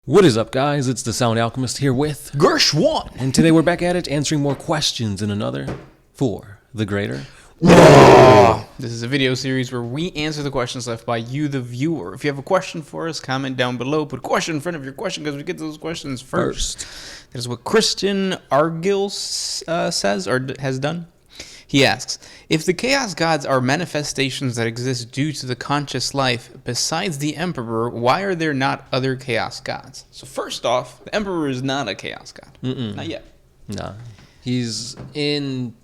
What is up, guys? It's the Sound Alchemist here with Gersh1. and today we're back at it answering more questions in another For the Greater. This is a video series where we answer the questions left by you, the viewer. If you have a question for us, comment down below. Put a question in front of your question because we get those questions first. That is what Christian Argil says or has done. He asks, if the Chaos Gods are manifestations that exist due to the conscious life, besides the Emperor, why are there not other Chaos Gods? So first off, the Emperor is not a Chaos God. Not yet. Nah. He's in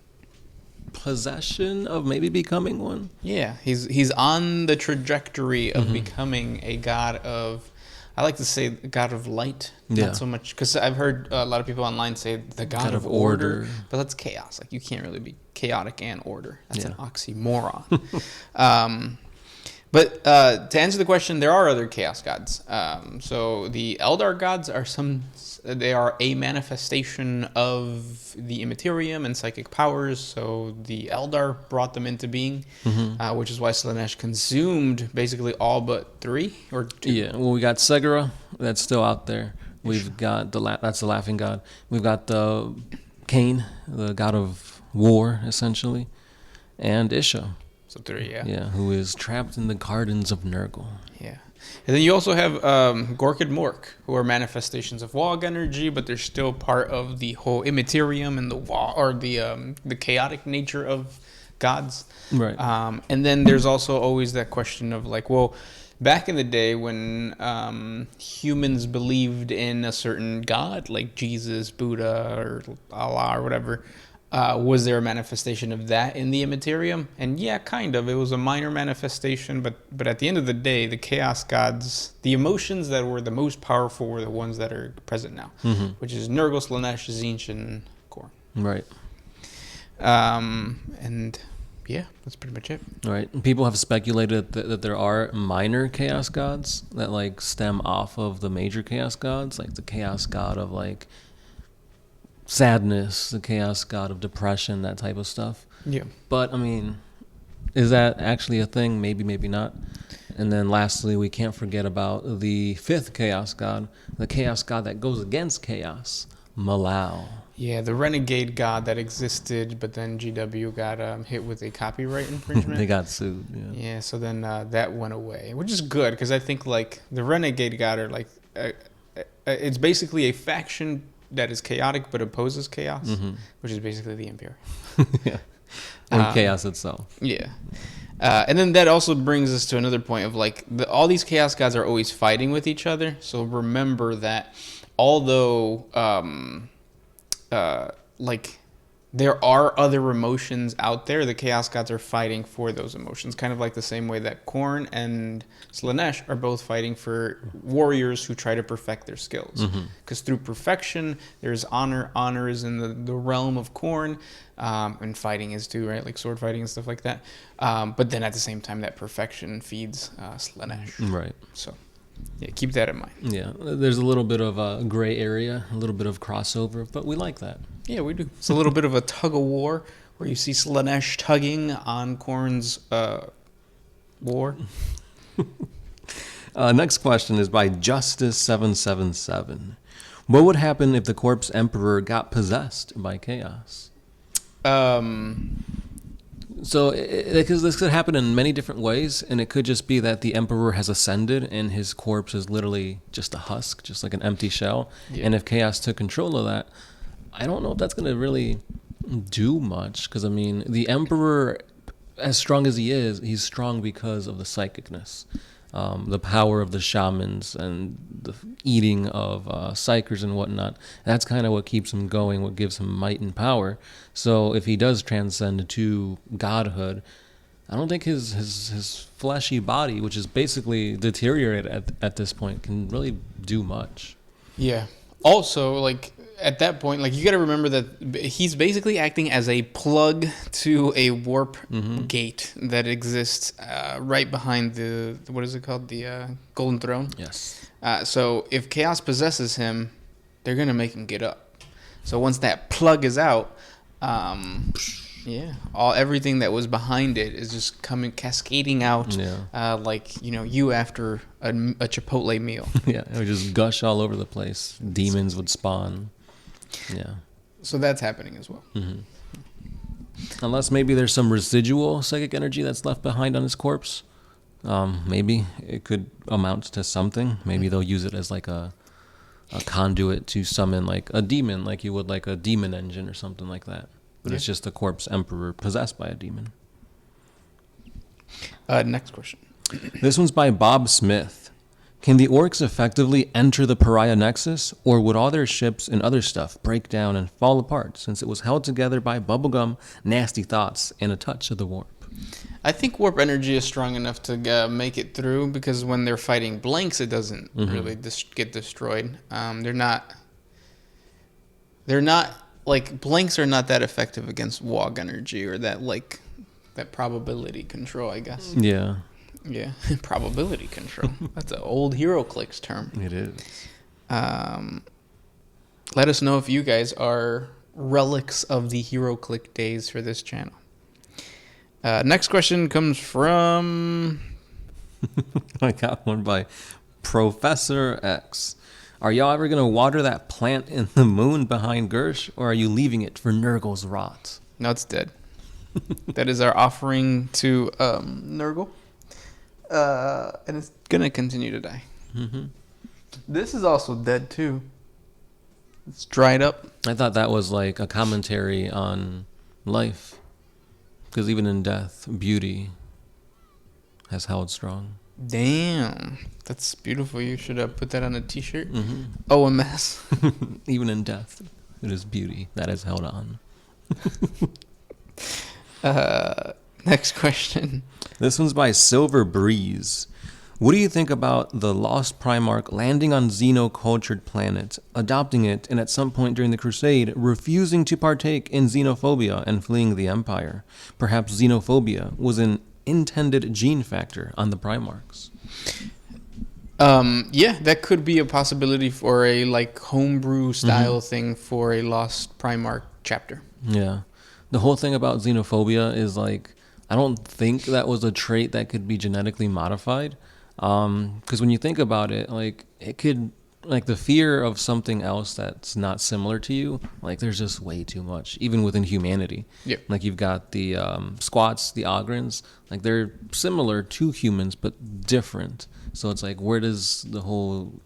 possession of maybe becoming one. Yeah, he's on the trajectory of becoming a god of, I like to say god of light, not so much, because I've heard a lot of people online say the god of order, but that's chaos. Like, you can't really be chaotic and order. That's an oxymoron. But to answer the question, there are other chaos gods. So the Eldar gods are they are a manifestation of the Immaterium and psychic powers. So the Eldar brought them into being, which is why Slaanesh consumed basically all but 3 or 2. Yeah, well, we got Segura, that's still out there. We've got that's the laughing god. We've got the Cain, the god of war, essentially, and Isha. So 3, yeah. Yeah, who is trapped in the gardens of Nurgle. Yeah. And then you also have Gork and Mork, who are manifestations of WAAAGH energy, but they're still part of the whole Immaterium and the chaotic nature of gods. Right. And then there's also always that question of like, well, back in the day when humans believed in a certain god, like Jesus, Buddha, or Allah, or whatever, was there a manifestation of that in the Immaterium? And yeah, kind of. It was a minor manifestation, but at the end of the day, the Chaos Gods, the emotions that were the most powerful were the ones that are present now, which is Nurgle, Slaanesh, Tzeentch, and Khorne. Right. And yeah, that's pretty much it. Right. People have speculated that there are minor Chaos Gods that like stem off of the major Chaos Gods, like the Chaos God of like sadness, the Chaos God of depression, that type of stuff. Yeah. But I mean, is that actually a thing? Maybe, maybe not. And then lastly, we can't forget about the 5th Chaos God, the Chaos God that goes against chaos, Malao. Yeah, the renegade god that existed, but then GW got hit with a copyright infringement. They got sued. Yeah, so then that went away, which is good, because I think like the renegade god are like, it's basically a faction that is chaotic but opposes chaos, which is basically the Imperium. Yeah. And chaos itself. Yeah. And then that also brings us to another point of like, all these chaos gods are always fighting with each other. So remember that although like there are other emotions out there, the chaos gods are fighting for those emotions, kind of like the same way that Khorne and Slaanesh are both fighting for warriors who try to perfect their skills, because through perfection there's honor is in the realm of Khorne, and fighting is too, right, like sword fighting and stuff like that, but then at the same time that perfection feeds Slaanesh, right? So yeah, keep that in mind. Yeah, there's a little bit of a gray area, a little bit of crossover, but we like that. Yeah, we do. It's a little bit of a tug of war where you see Slaanesh tugging on Khorne's war. Next question is by Justice777. What would happen if the Corpse Emperor got possessed by chaos? So, because this could happen in many different ways, and it could just be that the Emperor has ascended and his corpse is literally just a husk, just like an empty shell. Yeah. And if chaos took control of that, I don't know if that's going to really do much, because, I mean, the Emperor, as strong as he is, he's strong because of the psychicness, the power of the shamans and the eating of psychers and whatnot. That's kind of what keeps him going, what gives him might and power. So if he does transcend to godhood, I don't think his fleshy body, which is basically deteriorated at this point, can really do much. Yeah. Also, like, at that point, like, you got to remember that he's basically acting as a plug to a warp gate that exists right behind the, what is it called? The Golden Throne? Yes. So if chaos possesses him, they're going to make him get up. So once that plug is out, Yeah, everything that was behind it is just cascading out, like you after a Chipotle meal. Yeah, it would just gush all over the place. Demons would spawn. Yeah. So that's happening as well. Mm-hmm. Unless maybe there's some residual psychic energy that's left behind on his corpse. Maybe it could amount to something. Maybe they'll use it as like a conduit to summon like a demon, like you would like a demon engine or something like that. But it's just a corpse emperor possessed by a demon. Next question. This one's by Bob Smith. Can the orcs effectively enter the Pariah Nexus, or would all their ships and other stuff break down and fall apart since it was held together by bubblegum, nasty thoughts, and a touch of the warp? I think warp energy is strong enough to make it through, because when they're fighting blanks, it doesn't really get destroyed. They're not like blanks are not that effective against WAAAGH energy or that probability control, I guess. Yeah. Yeah, probability control. That's an old HeroClix term. It is. Let us know if you guys are relics of the HeroClix days for this channel. Next question comes from... I got one by Professor X. Are y'all ever going to water that plant in the moon behind Gersh, or are you leaving it for Nurgle's rot? No, it's dead. That is our offering to Nurgle. And it's going to continue to die. Mm-hmm. This is also dead, too. It's dried up. I thought that was like a commentary on life. Because even in death, beauty has held strong. Damn. That's beautiful. You should put that on a t-shirt. Mm-hmm. OMS. Even in death, it is beauty that has held on. Next question. This one's by Silver Breeze. What do you think about the lost Primark landing on Xeno cultured planet, adopting it, and at some point during the Crusade, refusing to partake in xenophobia and fleeing the Empire? Perhaps xenophobia was an intended gene factor on the Primarchs. Yeah, that could be a possibility for a homebrew style thing for a lost Primark chapter. Yeah. The whole thing about xenophobia is I don't think that was a trait that could be genetically modified. Because when you think about it, it could, the fear of something else that's not similar to you, there's just way too much, even within humanity. Yeah. You've got the squats, the Ogrins, they're similar to humans, but different. So it's where does the whole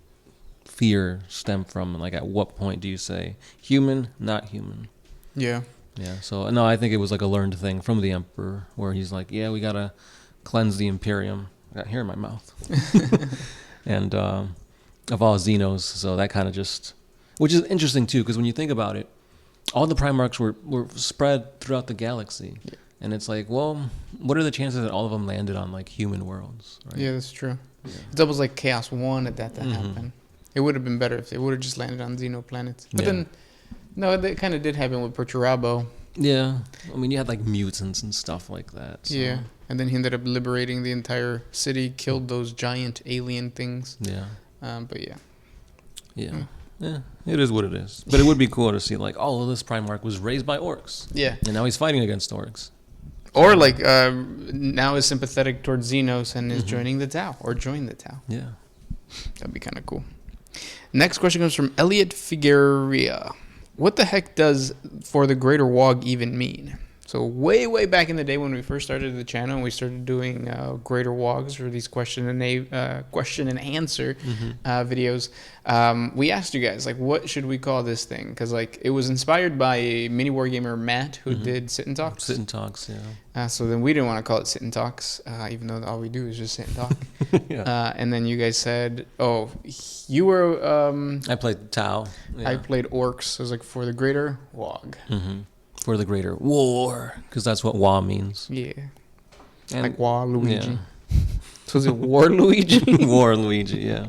fear stem from? At what point do you say human, not human? Yeah. Yeah. So, no, I think it was a learned thing from the Emperor where he's yeah, we got to cleanse the Imperium. I got hair in my mouth. And of all Xenos, so that kind of just... Which is interesting, too, because when you think about it, all the Primarchs were spread throughout the galaxy. Yeah. And it's well, what are the chances that all of them landed on, human worlds? Right? Yeah, that's true. Yeah. It's almost Chaos wanted that to happen. It would have been better if they would have just landed on Xeno planets. But then, no, that kind of did happen with Perturabo. Yeah. I mean, you had, mutants and stuff like that. So. Yeah. And then he ended up liberating the entire city, killed those giant alien things. Yeah. But yeah. Yeah. Yeah, it is what it is. But it would be cool to see, this Primarch was raised by orcs. Yeah. And now he's fighting against orcs. Or, now is sympathetic towards Xenos and is joining the Tau, or joined the Tau. Yeah. That'd be kind of cool. Next question comes from Elliot Figueria. What the heck does For the Greater WAAAGH even mean? So way back in the day when we first started the channel and we started doing Greater WAAAGHs, or these question and answer videos, we asked you guys, what should we call this thing? Because it was inspired by a mini wargamer Matt who did Sit and Talks. Sit and Talks, yeah. So then we didn't want to call it Sit and Talks, even though all we do is just sit and talk. Yeah. And then you guys said, oh, you were... I played Tau. Yeah. I played Orcs. So it was For the Greater WAAAGH. Mm-hmm. For the Greater War, because that's what WA means. Yeah. And WA Luigi. Yeah. So is it War Luigi? War Luigi, yeah.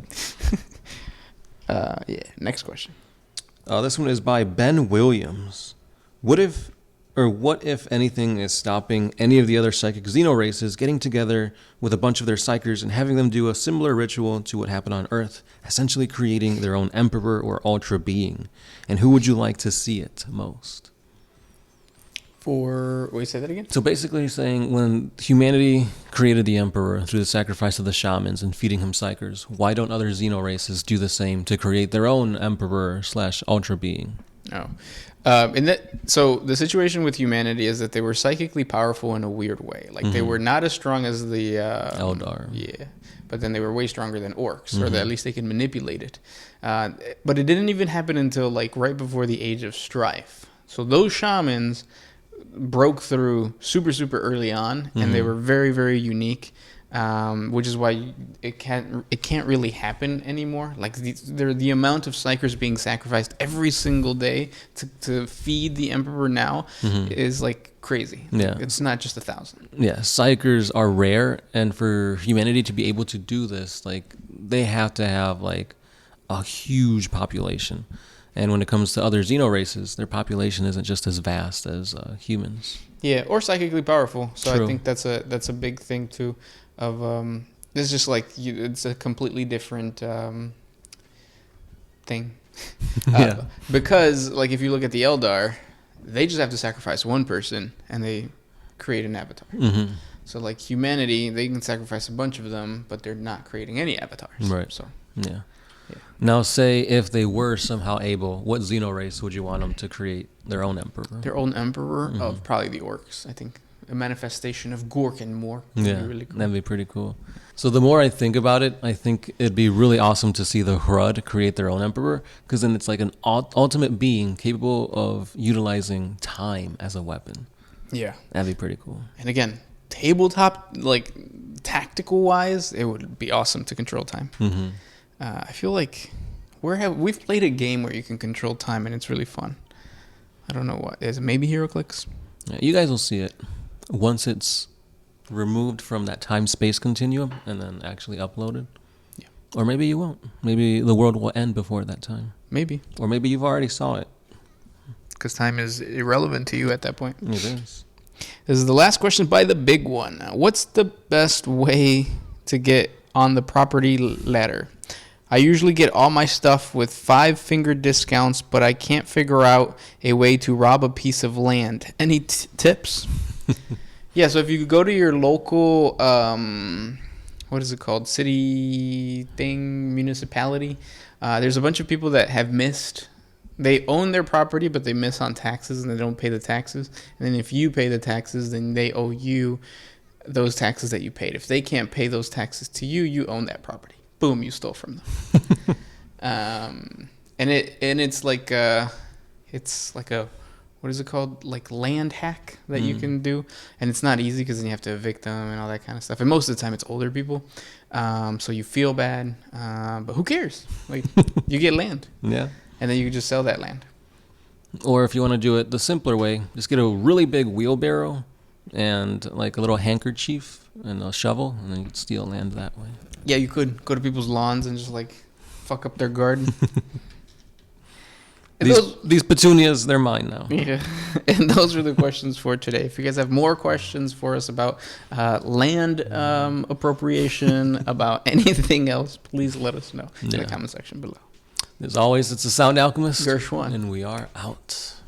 Yeah. Next question. This one is by Ben Williams. What if anything is stopping any of the other psychic Xeno races getting together with a bunch of their psychers and having them do a similar ritual to what happened on Earth, essentially creating their own emperor or ultra being? And who would you like to see it most? Wait, say that again? So basically he's saying when humanity created the Emperor through the sacrifice of the shamans and feeding him psychers, why don't other Xeno races do the same to create their own Emperor / Ultra being? Oh. So the situation with humanity is that they were psychically powerful in a weird way. Like they were not as strong as the Eldar. Yeah, but then they were way stronger than orcs, or at least they could manipulate it. But it didn't even happen until like right before the Age of Strife. So those shamans broke through super early on, and they were very, very unique. Which is why it can't really happen anymore. Like the amount of psychers being sacrificed every single day to feed the Emperor now is like crazy. Yeah, it's not just 1,000. Yeah, psychers are rare, and for humanity to be able to do this, like they have to have like a huge population. And when it comes to other Xeno races, their population isn't just as vast as humans. Yeah, or psychically powerful. So True. I think that's a big thing too. Of it's just like it's a completely different thing. Yeah. Because like if you look at the Eldar, they just have to sacrifice one person and they create an avatar. So like humanity, they can sacrifice a bunch of them, but they're not creating any avatars. Right. So yeah. Now, say if they were somehow able, what Xeno race would you want them to create their own Emperor? Their own Emperor of probably the orcs, I think. A manifestation of Gork and more. Yeah, be really cool. That'd be pretty cool. So the more I think about it, I think it'd be really awesome to see the Hrud create their own Emperor, because then it's like an ultimate being capable of utilizing time as a weapon. Yeah. That'd be pretty cool. And again, tabletop, like tactical-wise, it would be awesome to control time. I feel like we've played a game where you can control time, and it's really fun. I don't know what. Is it maybe HeroClix? Yeah, you guys will see it once it's removed from that time-space continuum and then actually uploaded. Yeah. Or maybe you won't. Maybe the world will end before that time. Maybe. Or maybe you've already saw it. Because time is irrelevant to you at that point. It is. This is the last question by the big one. What's the best way to get on the property ladder? I usually get all my stuff with 5-finger discounts, but I can't figure out a way to rob a piece of land. Any tips? Yeah, so if you go to your local, what is it called? City thing, municipality. There's a bunch of people that have missed. They own their property, but they miss on taxes and they don't pay the taxes. And then if you pay the taxes, then they owe you those taxes that you paid. If they can't pay those taxes to you, you own that property. Boom, you stole from them. And it's like a what is it called, like land hack that you can do, and it's not easy because then you have to evict them and all that kind of stuff, and most of the time it's older people, so you feel bad, but who cares? Like you get land, Yeah. and then you can just sell that land. Or if you want to do it the simpler way, just get a really big wheelbarrow and like a little handkerchief and a shovel, and then you can steal land that way. Yeah, you could go to people's lawns and just like fuck up their garden. These petunias, they're mine now. Yeah, and those are the questions for today. If you guys have more questions for us about land appropriation, about anything else, please let us know in the comment section below. As always, it's the Sound Alchemist, Gershwan, and we are out.